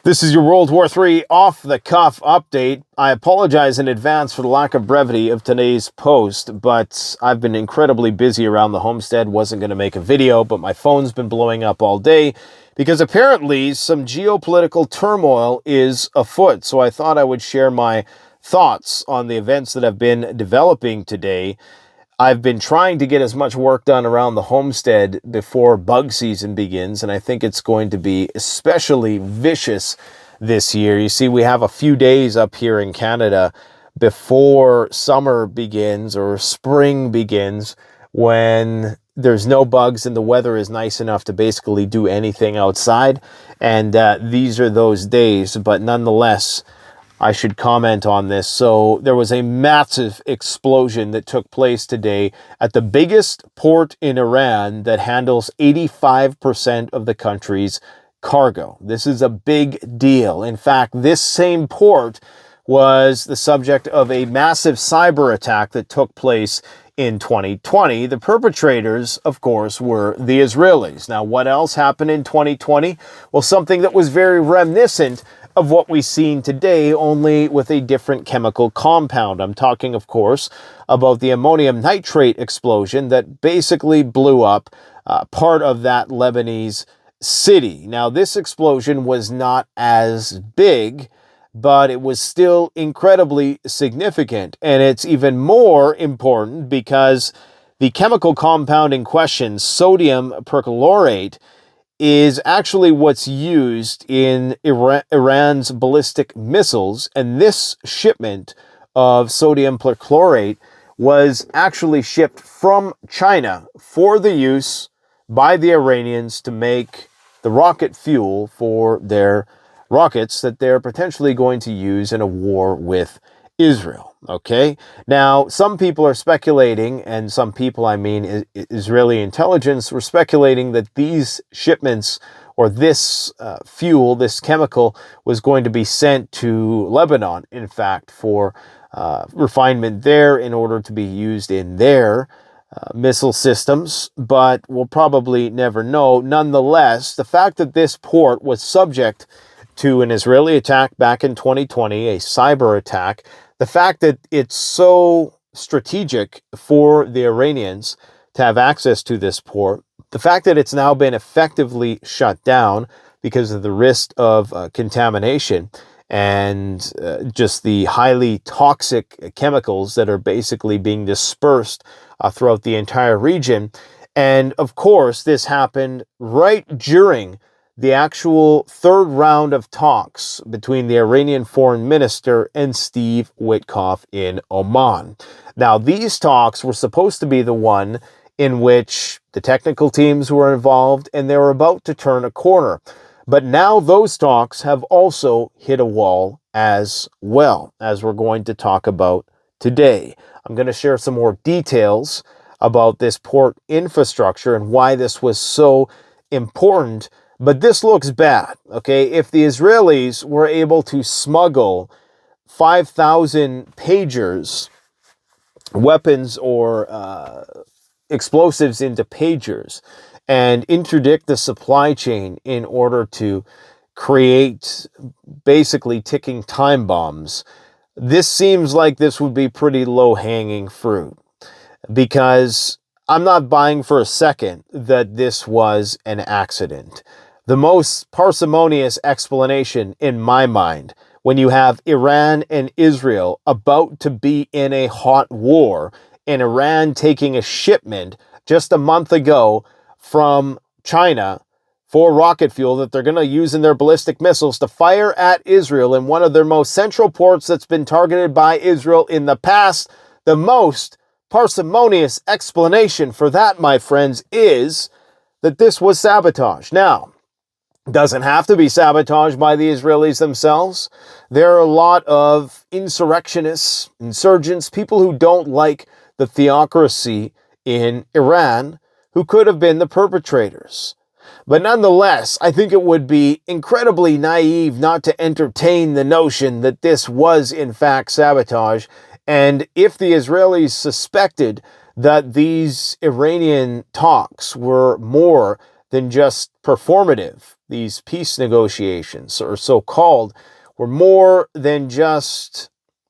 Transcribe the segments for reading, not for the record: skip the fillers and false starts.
This is your World War III off-the-cuff update. I apologize in advance for the lack of brevity of today's post, but I've been incredibly busy around the homestead. Wasn't going to make a video, but my phone's been blowing up all day because apparently some geopolitical turmoil is afoot. So I thought I would share my thoughts on the events that have been developing today. I've been trying to get as much work done around the homestead before bug season begins, and I think it's going to be especially vicious this year. You see, we have a few days up here in Canada before summer begins or spring begins when there's no bugs and the weather is nice enough to basically do anything outside. And these are those days, but nonetheless, I should comment on this. So there was a massive explosion that took place today at the biggest port in Iran that handles 85% of the country's cargo. This is a big deal. In fact, this same port was the subject of a massive cyber attack that took place in 2020. The perpetrators, of course, were the Israelis. Now, what else happened in 2020? Well, something that was very reminiscent of what we've seen today, only with a different chemical compound. I'm talking, of course, about the ammonium nitrate explosion that basically blew up part of that Lebanese city. Now, this explosion was not as big, but it was still incredibly significant. And it's even more important because the chemical compound in question, sodium perchlorate, is actually what's used in Iran's ballistic missiles. And this shipment of sodium perchlorate was actually shipped from China for the use by the Iranians to make the rocket fuel for their rockets that they're potentially going to use in a war with Israel. Okay. Now, some people are speculating, and some people, I mean, Israeli intelligence, were speculating that these shipments or this fuel, this chemical, was going to be sent to Lebanon, in fact, for refinement there in order to be used in their missile systems, but we'll probably never know. Nonetheless, the fact that this port was subject to an Israeli attack back in 2020, a cyber attack, the fact that it's so strategic for the Iranians to have access to this port, the fact that it's now been effectively shut down because of the risk of contamination and just the highly toxic chemicals that are basically being dispersed throughout the entire region. And of course, this happened right during the actual third round of talks between the Iranian foreign minister and Steve Witkoff in Oman. Now, these talks were supposed to be the one in which the technical teams were involved and they were about to turn a corner. But now those talks have also hit a wall as well, as we're going to talk about today. I'm going to share some more details about this port infrastructure and why this was so important. But this looks bad, okay? If the Israelis were able to smuggle 5,000 pagers, weapons or explosives into pagers, and interdict the supply chain in order to create basically ticking time bombs, this seems like this would be pretty low-hanging fruit, because I'm not buying for a second that this was an accident. The most parsimonious explanation in my mind, when you have Iran and Israel about to be in a hot war, and Iran taking a shipment just a month ago from China for rocket fuel that they're going to use in their ballistic missiles to fire at Israel in one of their most central ports that's been targeted by Israel in the past, the most parsimonious explanation for that, my friends, is that this was sabotage. Now, doesn't have to be sabotage by the Israelis themselves. There are a lot of insurrectionists, insurgents, people who don't like the theocracy in Iran, who could have been the perpetrators. But nonetheless, I think it would be incredibly naive not to entertain the notion that this was in fact sabotage. And if the Israelis suspected that these Iranian talks were more than just performative, these peace negotiations, or so-called, were more than just,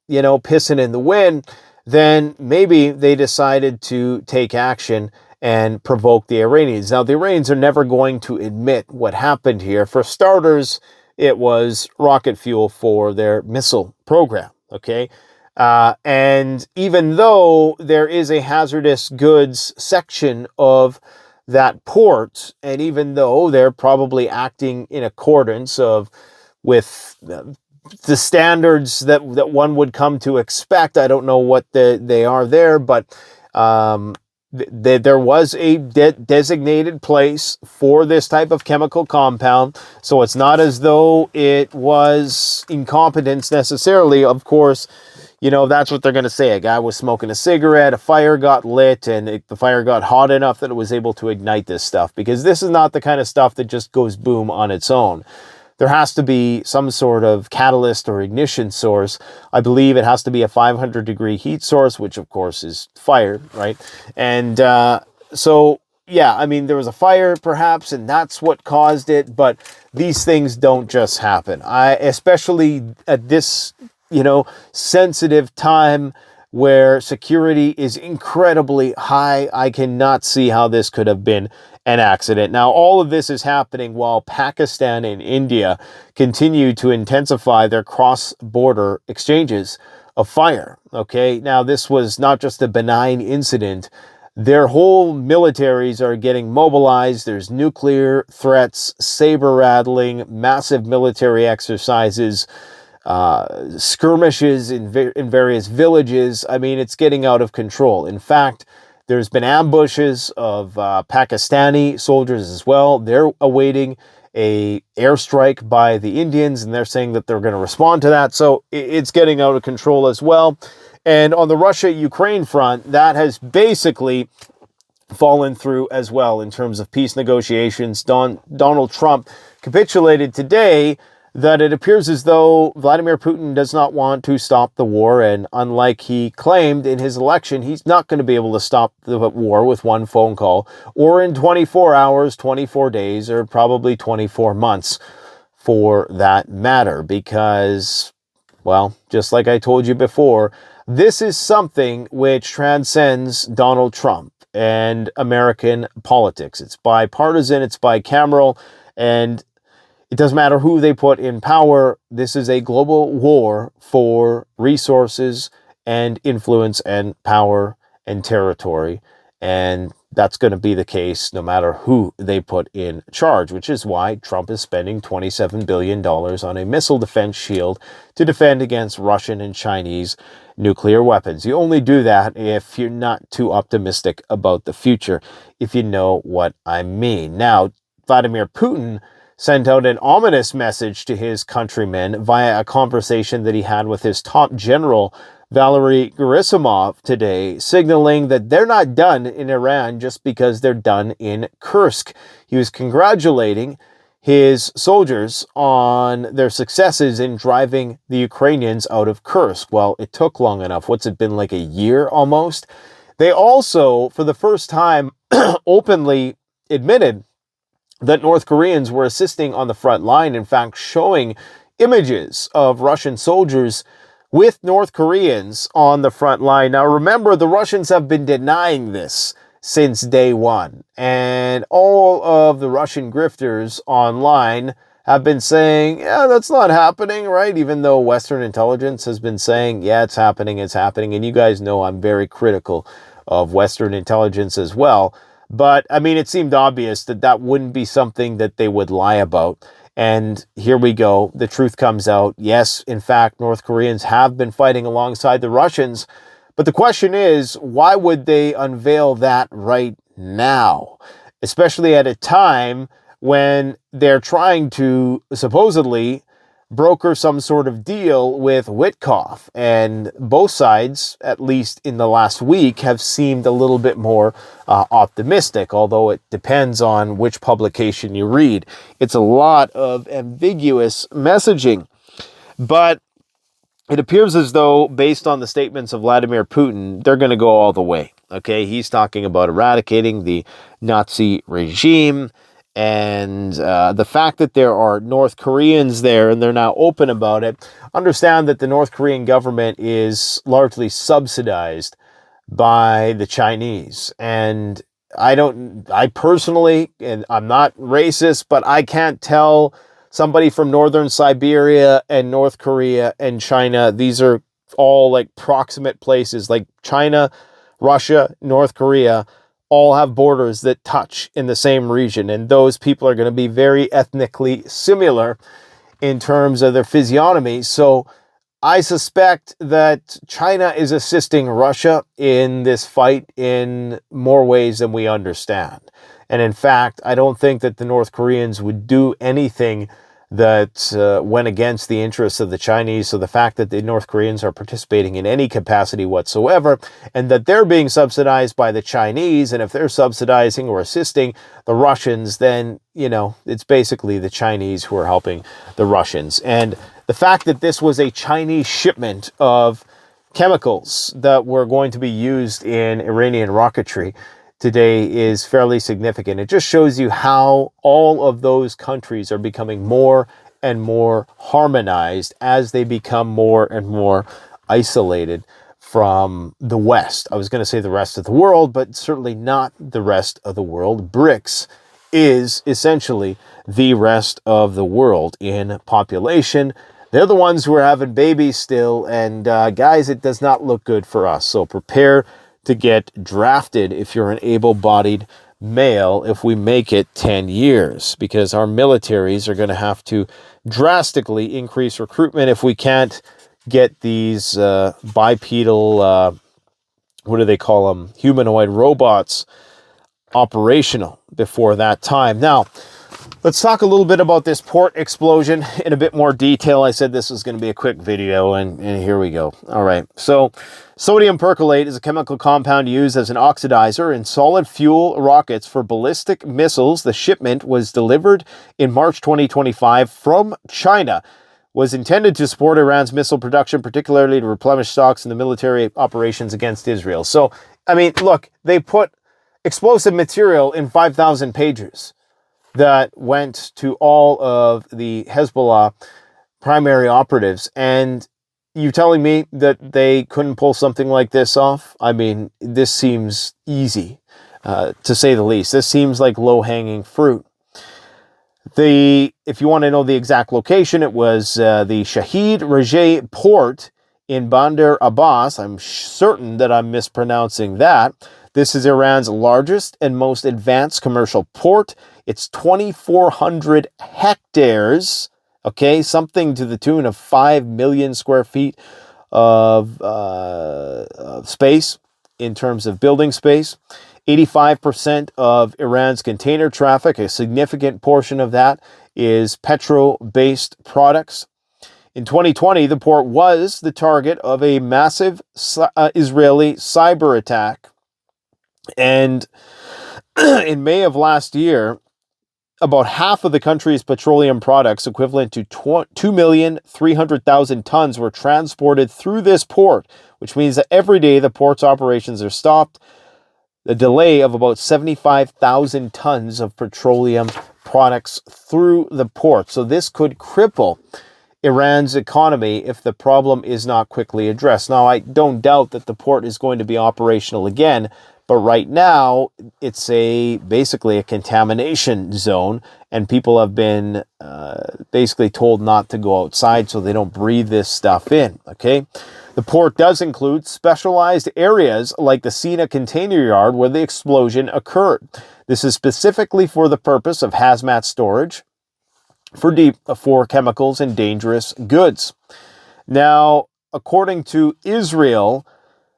pissing in the wind, then maybe they decided to take action and provoke the Iranians. Now, the Iranians are never going to admit what happened here. For starters, it was rocket fuel for their missile program, okay? And even though there is a hazardous goods section of that port, and even though they're probably acting in accordance with the standards that one would come to expect, I don't know what they are there, but there was a designated place for this type of chemical compound, so it's not as though it was incompetence necessarily. Of course, that's what they're going to say. A guy was smoking a cigarette, a fire got lit, and the fire got hot enough that it was able to ignite this stuff, because this is not the kind of stuff that just goes boom on its own. There has to be some sort of catalyst or ignition source. I believe it has to be a 500-degree heat source, which of course is fire, right? And so, yeah, I mean, there was a fire perhaps, and that's what caused it, but these things don't just happen. Especially at this, sensitive time where security is incredibly high, I cannot see how this could have been an accident. Now, all of this is happening while Pakistan and India continue to intensify their cross-border exchanges of fire, okay? Now, this was not just a benign incident. Their whole militaries are getting mobilized. There's nuclear threats, saber-rattling, massive military exercises, skirmishes in various villages. I mean, it's getting out of control. In fact, there's been ambushes of Pakistani soldiers as well. They're awaiting a airstrike by the Indians, and they're saying that they're going to respond to that. So it's getting out of control as well. And on the Russia-Ukraine front, that has basically fallen through as well in terms of peace negotiations. Donald Trump capitulated today that it appears as though Vladimir Putin does not want to stop the war, and unlike he claimed in his election, he's not going to be able to stop the war with one phone call, or in 24 hours, 24 days, or probably 24 months for that matter, because, well, just like I told you before, this is something which transcends Donald Trump and American politics. It's bipartisan, it's bicameral, and it doesn't matter who they put in power. This is a global war for resources and influence and power and territory. And that's going to be the case no matter who they put in charge, which is why Trump is spending $27 billion on a missile defense shield to defend against Russian and Chinese nuclear weapons. You only do that if you're not too optimistic about the future, if you know what I mean. Now, Vladimir Putin sent out an ominous message to his countrymen via a conversation that he had with his top general, Valery Gerasimov, today, signaling that they're not done in Iran just because they're done in Kursk. He was congratulating his soldiers on their successes in driving the Ukrainians out of Kursk. Well, it took long enough. What's it been, like a year almost? They also, for the first time, openly admitted that North Koreans were assisting on the front line, in fact, showing images of Russian soldiers with North Koreans on the front line. Now, remember, the Russians have been denying this since day one, and all of the Russian grifters online have been saying, yeah, that's not happening, right? Even though Western intelligence has been saying, yeah, it's happening, and you guys know I'm very critical of Western intelligence as well. But, I mean, it seemed obvious that that wouldn't be something that they would lie about. And here we go. The truth comes out. Yes, in fact, North Koreans have been fighting alongside the Russians. But the question is, why would they unveil that right now? Especially at a time when they're trying to supposedly broker some sort of deal with Witkoff. And both sides, at least in the last week, have seemed a little bit more optimistic, although it depends on which publication you read. It's a lot of ambiguous messaging. But it appears as though, based on the statements of Vladimir Putin, they're going to go all the way. Okay, he's talking about eradicating the Nazi regime, And the fact that there are North Koreans there and they're now open about it, understand that the North Korean government is largely subsidized by the Chinese. And I personally, and I'm not racist, but I can't tell somebody from northern Siberia and North Korea and China, these are all like proximate places, like China, Russia, North Korea, all have borders that touch in the same region. And those people are going to be very ethnically similar in terms of their physiognomy. So I suspect that China is assisting Russia in this fight in more ways than we understand. And in fact, I don't think that the North Koreans would do anything that went against the interests of the Chinese. So the fact that the North Koreans are participating in any capacity whatsoever, and that they're being subsidized by the Chinese, and if they're subsidizing or assisting the Russians, then, you know, it's basically the Chinese who are helping the Russians. And the fact that this was a Chinese shipment of chemicals that were going to be used in Iranian rocketry today is fairly significant. It just shows you how all of those countries are becoming more and more harmonized as they become more and more isolated from the West. I was going to say the rest of the world, but certainly not the rest of the world. BRICS is essentially the rest of the world in population. They're the ones who are having babies still, and guys, it does not look good for us. So prepare to get drafted if you're an able-bodied male if we make it 10 years, because our militaries are going to have to drastically increase recruitment if we can't get these bipedal, what do they call them, humanoid robots operational before that time. Now, let's talk a little bit about this port explosion in a bit more detail. I said this was going to be a quick video, and here we go. All right, so sodium perchlorate is a chemical compound used as an oxidizer in solid fuel rockets for ballistic missiles. The shipment was delivered in March 2025 from China. Was intended to support Iran's missile production, particularly to replenish stocks in the military operations against Israel. So, I mean, look, they put explosive material in 5,000 pagers that went to all of the Hezbollah primary operatives. And you telling me that they couldn't pull something like this off? I mean, this seems easy, to say the least. This seems like low-hanging fruit. If you want to know the exact location, it was the Shahid Rajeh port in Bandar Abbas. I'm certain that I'm mispronouncing that. This is Iran's largest and most advanced commercial port. It's 2,400 hectares, okay, something to the tune of 5 million square feet of space in terms of building space. 85% of Iran's container traffic, a significant portion of that, is petrol-based products. In 2020, the port was the target of a massive Israeli cyber attack. And in May of last year, about half of the country's petroleum products, equivalent to 2,300,000 tons, were transported through this port, which means that every day the port's operations are stopped. The delay of about 75,000 tons of petroleum products through the port. So this could cripple Iran's economy if the problem is not quickly addressed. Now, I don't doubt that the port is going to be operational again, but right now it's basically a contamination zone, and people have been basically told not to go outside so they don't breathe this stuff in, okay? The port does include specialized areas like the Sina container yard where the explosion occurred. This is specifically for the purpose of hazmat storage for chemicals and dangerous goods. Now, according to Israel,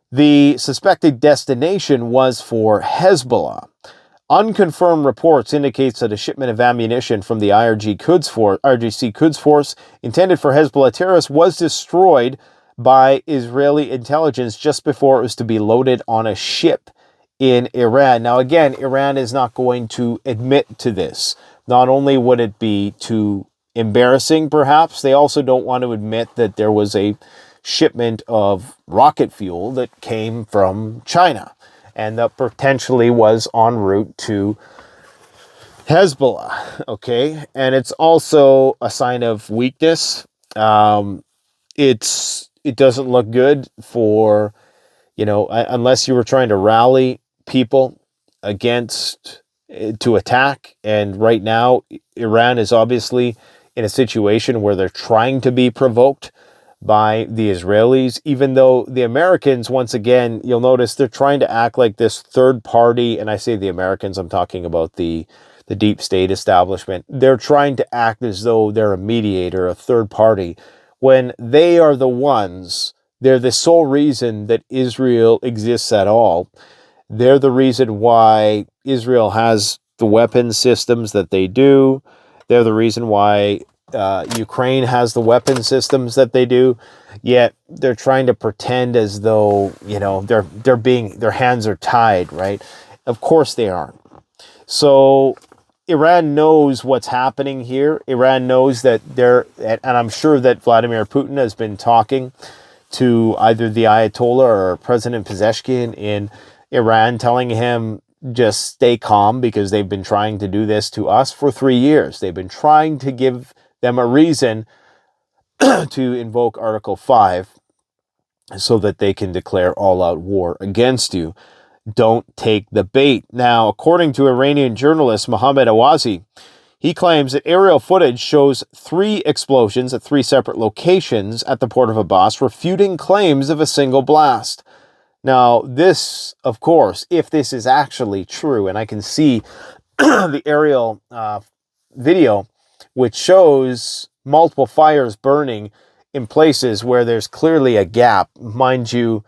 the suspected destination was for Hezbollah. Unconfirmed reports indicates that a shipment of ammunition from the IRGC Quds Force intended for Hezbollah terrorists was destroyed by Israeli intelligence just before it was to be loaded on a ship in Iran. Now, again, Iran is not going to admit to this. Not only would it be too embarrassing, perhaps, they also don't want to admit that there was a shipment of rocket fuel that came from China and that potentially was en route to Hezbollah, okay? And it's also a sign of weakness. Um, it doesn't look good for, unless you were trying to rally people against to attack. And right now, Iran is obviously in a situation where they're trying to be provoked by the Israelis, even though the Americans, once again, you'll notice they're trying to act like this third party. And I say the Americans, I'm talking about the deep state establishment. They're trying to act as though they're a mediator, a third party, when they are the ones, they're the sole reason that Israel exists at all. They're the reason why Israel has the weapon systems that they do. They're the reason why Ukraine has the weapon systems that they do. Yet they're trying to pretend as though their hands are tied, right? Of course they aren't. So Iran knows what's happening here. Iran knows that and I'm sure that Vladimir Putin has been talking to either the Ayatollah or President Pezeshkian in Iran, telling him just stay calm, because they've been trying to do this to us for 3 years. They've been trying to give them a reason to invoke Article 5 so that they can declare all-out war against you. Don't take the bait. Now, according to Iranian journalist Mohammad Awazi, he claims that aerial footage shows 3 explosions at 3 separate locations at the port of Abbas, refuting claims of a single blast. Now, this, of course, if this is actually true, and I can see the aerial video, which shows multiple fires burning in places where there's clearly a gap. Mind you,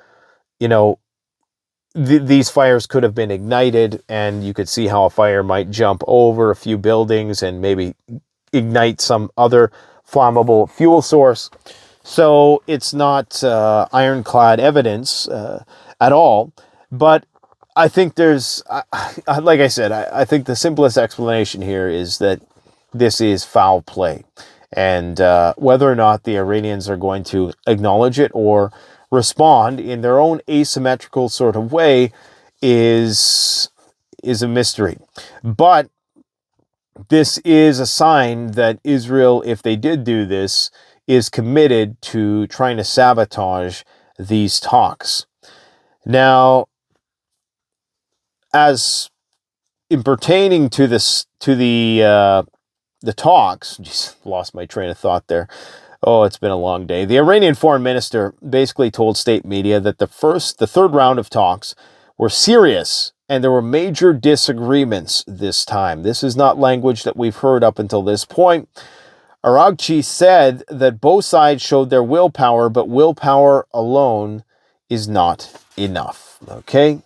these fires could have been ignited, and you could see how a fire might jump over a few buildings and maybe ignite some other flammable fuel source. So it's not ironclad evidence at all. But I think there's, like I said, I think the simplest explanation here is that this is foul play. And whether or not the Iranians are going to acknowledge it or respond in their own asymmetrical sort of way is a mystery. But this is a sign that Israel, if they did do this, is committed to trying to sabotage these talks. Now, as in pertaining to the talks, just lost my train of thought there. Oh, it's been a long day. The Iranian foreign minister basically told state media that the third round of talks were serious and there were major disagreements this time. This is not language that we've heard up until this point. Araghchi said that both sides showed their willpower, but willpower alone is not enough. Okay?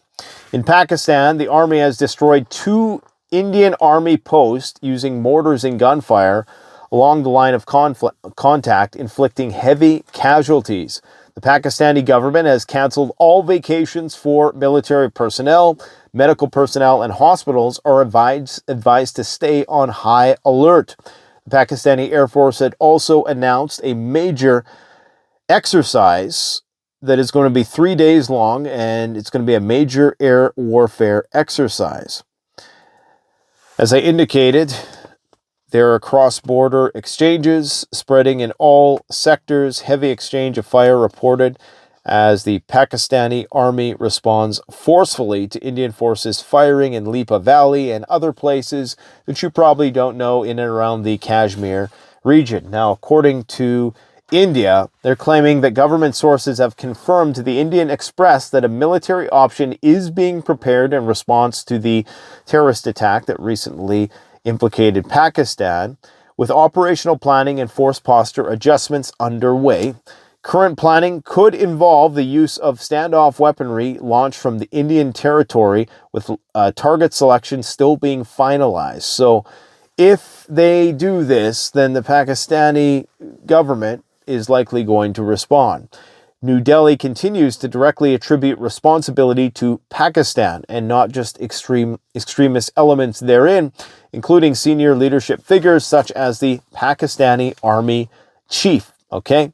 In Pakistan, the army has destroyed 2 Indian army posts using mortars and gunfire along the line of contact, inflicting heavy casualties. The Pakistani government has canceled all vacations for military personnel. Medical personnel and hospitals are advised to stay on high alert. The Pakistani Air Force had also announced a major exercise that is going to be 3 days long, and it's going to be a major air warfare exercise. As I indicated, there are cross-border exchanges spreading in all sectors. Heavy exchange of fire reported as the Pakistani army responds forcefully to Indian forces firing in Lipa Valley and other places that you probably don't know in and around the Kashmir region. Now, according to India, they're claiming that government sources have confirmed to the Indian Express that a military option is being prepared in response to the terrorist attack that recently implicated Pakistan, with operational planning and force posture adjustments underway. Current planning could involve the use of standoff weaponry launched from the Indian territory, with target selection still being finalized. So if they do this, then the Pakistani government is likely going to respond. New Delhi continues to directly attribute responsibility to Pakistan and not just extremist elements therein, including senior leadership figures such as the Pakistani army chief. Okay?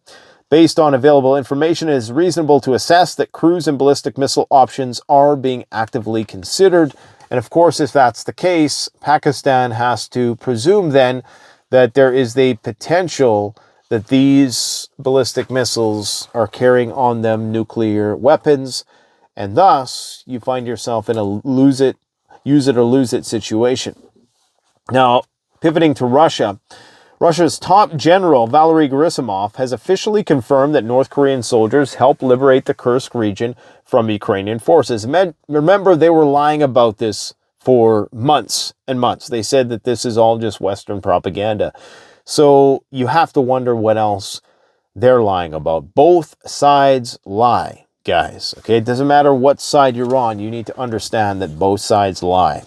Based on available information, it is reasonable to assess that cruise and ballistic missile options are being actively considered And of course, if that's the case, Pakistan has to presume then that there is the potential that these ballistic missiles are carrying on them nuclear weapons, and thus you find yourself in a use it or lose it situation. Now, pivoting to Russia, Russia's top general, Valery Gerasimov, has officially confirmed that North Korean soldiers helped liberate the Kursk region from Ukrainian forces. Remember, they were lying about this for months and months. They said that this is all just Western propaganda. So you have to wonder what else they're lying about. Both sides lie, guys. Okay, it doesn't matter what side you're on. You need to understand that both sides lie.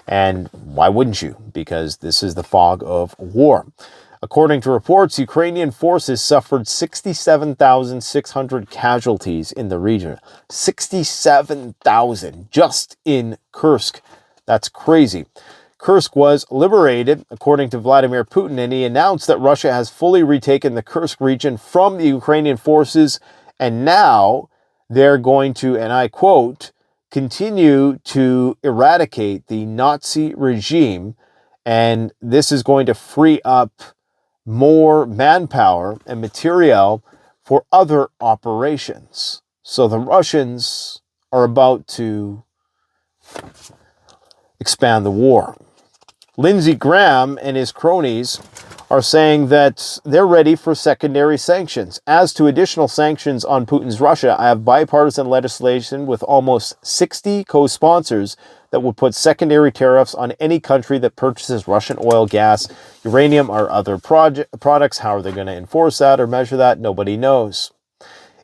And why wouldn't you? Because this is the fog of war. According to reports, Ukrainian forces suffered 67,600 casualties in the region. 67,000 just in Kursk. That's crazy. Kursk was liberated, according to Vladimir Putin, and he announced that Russia has fully retaken the Kursk region from the Ukrainian forces, and now they're going to, and I quote, continue to eradicate the Nazi regime, and this is going to free up more manpower and material for other operations. So the Russians are about to expand the war. Lindsey Graham and his cronies are saying that they're ready for secondary sanctions. As to additional sanctions on Putin's Russia, I have bipartisan legislation with almost 60 co-sponsors that would put secondary tariffs on any country that purchases Russian oil, gas, uranium, or other products. How are they going to enforce that or measure that? Nobody knows.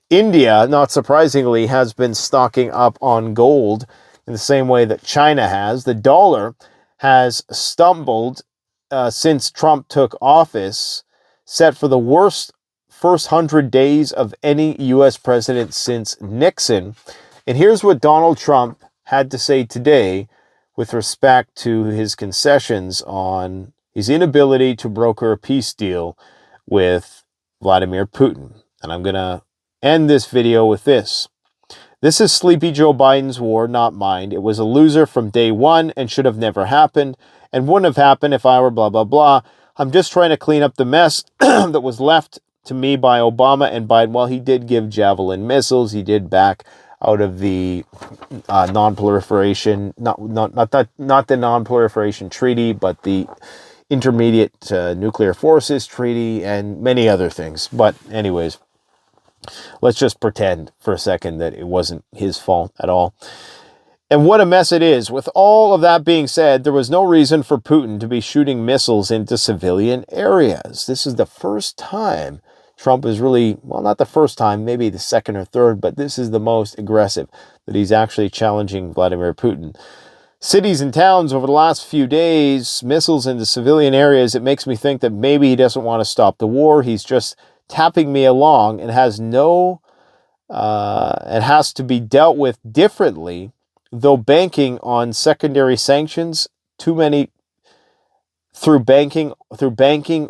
India, not surprisingly, has been stocking up on gold in the same way that China has. The dollar has stumbled since Trump took office, set for the worst first 100 days of any U.S. president since Nixon. And here's what Donald Trump had to say today with respect to his concessions on his inability to broker a peace deal with Vladimir Putin. And I'm going to end this video with this. This is Sleepy Joe Biden's war, not mine. It was a loser from day one and should have never happened and wouldn't have happened if I were blah, blah, blah. I'm just trying to clean up the mess that was left to me by Obama and Biden. Well, he did give Javelin missiles. He did back out of the non-proliferation, not the non-proliferation treaty, but the Intermediate Nuclear Forces Treaty and many other things. But anyways, let's just pretend for a second that it wasn't his fault at all. And what a mess it is. With all of that being said, there was no reason for Putin to be shooting missiles into civilian areas. This is the first time Trump is really, well, not the first time, maybe the second or third, but this is the most aggressive that he's actually challenging Vladimir Putin. Cities and towns over the last few days, missiles into civilian areas, it makes me think that maybe he doesn't want to stop the war. He's just tapping me along and has it has to be dealt with differently, though banking on secondary sanctions, through banking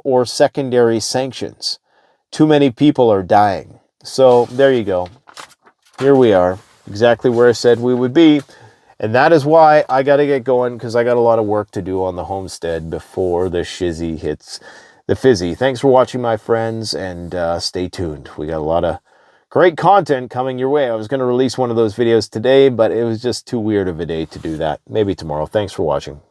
or secondary sanctions. Too many people are dying. So there you go. Here we are, exactly where I said we would be. And that is why I got to get going, because I got a lot of work to do on the homestead before the shizzy hits the fizzy. Thanks for watching, my friends, and stay tuned. We got a lot of great content coming your way. I was going to release one of those videos today, but it was just too weird of a day to do that. Maybe tomorrow. Thanks for watching.